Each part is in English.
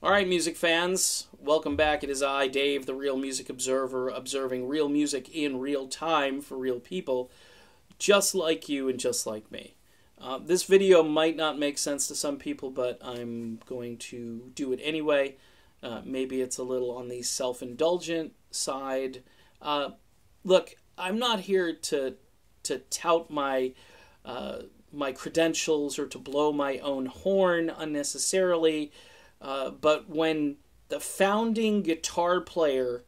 All right, music fans, welcome back. It is I, Dave, the Real Music Observer, observing real music in real time for real people, just like you and just like me. This video might not make sense to some people, but I'm going to do it anyway. Maybe it's a little on the self-indulgent side. Look, I'm not here to tout my my credentials or to blow my own horn unnecessarily. But when the founding guitar player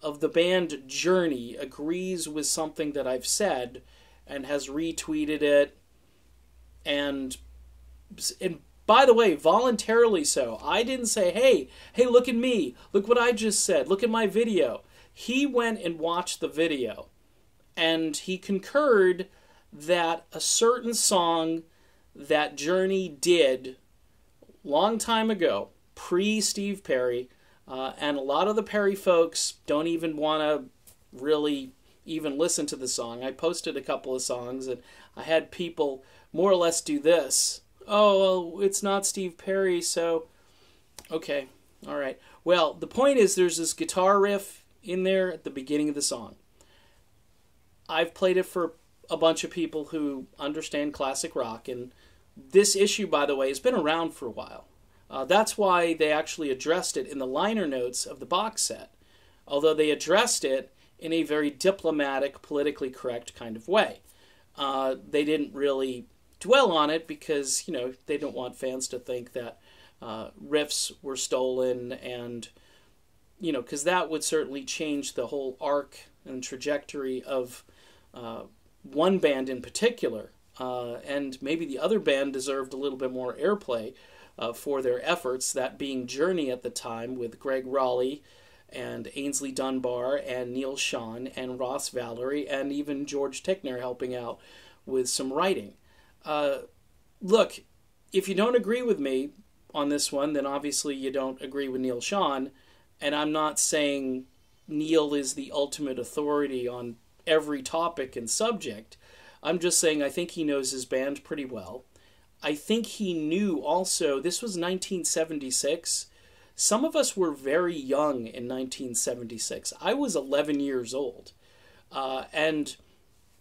of the band Journey agrees with something that I've said and has retweeted it, and by the way, voluntarily so. I didn't say, hey, look at me. Look what I just said. Look at my video. He went and watched the video, and he concurred that a certain song that Journey did long time ago, pre-Steve Perry, and a lot of the Perry folks don't even want to really even listen to the song. I posted a couple of songs, and I had people more or less do this. Oh, well, it's not Steve Perry, so okay, all right. Well, the point is there's this guitar riff in there at the beginning of the song. I've played it for a bunch of people who understand classic rock, and this issue, by the way, has been around for a while. That's why they actually addressed it in the liner notes of the box set, although they addressed it in a very diplomatic, politically correct kind of way. They didn't really dwell on it because, you know, they don't want fans to think that riffs were stolen, and, you know, because that would certainly change the whole arc and trajectory of one band in particular. And maybe the other band deserved a little bit more airplay for their efforts, that being Journey at the time, with Greg Raleigh and Ainsley Dunbar and Neal Schon and Ross Valerie and even George Tickner helping out with some writing. Look, if you don't agree with me on this one, then obviously you don't agree with Neal Schon, and I'm not saying Neal is the ultimate authority on every topic and subject. I'm just saying I think he knows his band pretty well. I think he knew also, this was 1976. Some of us were very young in 1976. I was 11 years old. And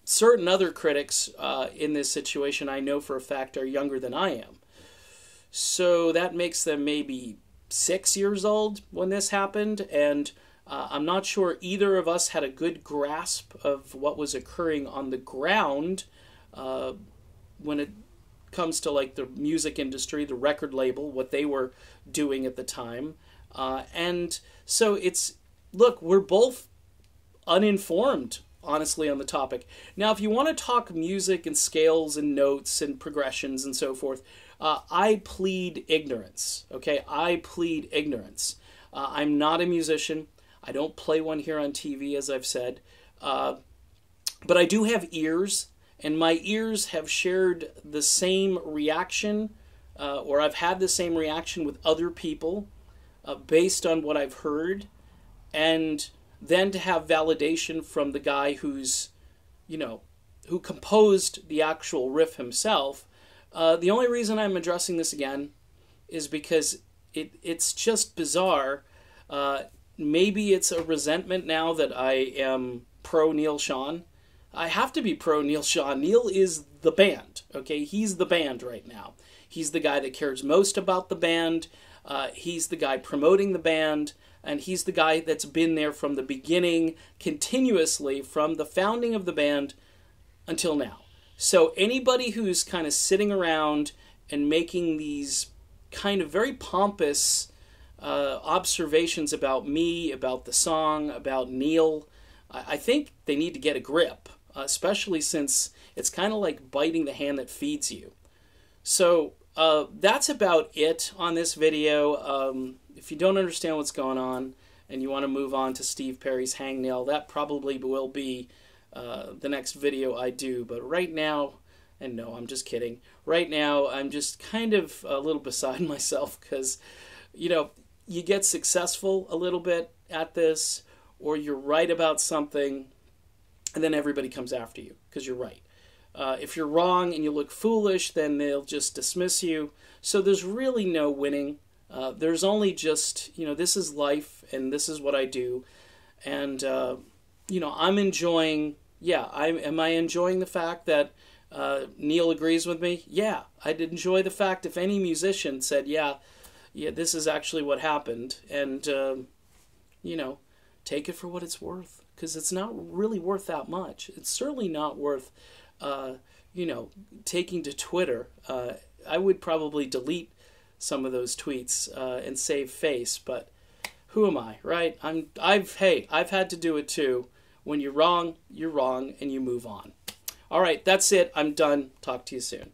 certain other critics in this situation, I know for a fact, are younger than I am. So that makes them maybe 6 years old when this happened, and I'm not sure either of us had a good grasp of what was occurring on the ground when it comes to like the music industry, the record label, what they were doing at the time. And so it's, look, we're both uninformed, honestly, on the topic. Now, if you want to talk music and scales and notes and progressions and so forth, I plead ignorance, okay? I plead ignorance. I'm not a musician. I don't play one here on TV, as I've said. But I do have ears, and my ears have shared the same reaction, or I've had the same reaction with other people based on what I've heard, and then to have validation from the guy who's, you know, who composed the actual riff himself. The only reason I'm addressing this again is because it's just bizarre. Maybe it's a resentment now that I am pro Neal Schon. I have to be pro Neal Schon. Neal is the band, okay? He's the band right now. He's the guy that cares most about the band. He's the guy promoting the band. And he's the guy that's been there from the beginning, continuously, from the founding of the band until now. So anybody who's kind of sitting around and making these kind of very pompous observations about me, about the song, about Neal, I think they need to get a grip, especially since it's kind of like biting the hand that feeds you. So that's about it on this video. If you don't understand what's going on and you want to move on to Steve Perry's Hangnail, that probably will be the next video I do. But right now, and no, I'm just kidding. Right now, I'm just kind of a little beside myself because, you know, you get successful a little bit at this, or you're right about something, and then everybody comes after you because you're right. If you're wrong and you look foolish, then they'll just dismiss you. So there's really no winning. There's only just, this is life and this is what I do. And, I'm enjoying, am I enjoying the fact that Neal agrees with me? Yeah, I'd enjoy the fact if any musician said, yeah, this is actually what happened. And, take it for what it's worth. Because it's not really worth that much. It's certainly not worth, taking to Twitter. I would probably delete some of those tweets and save face, but who am I, right? I've had to do it too. When you're wrong, and you move on. All right, that's it. I'm done. Talk to you soon.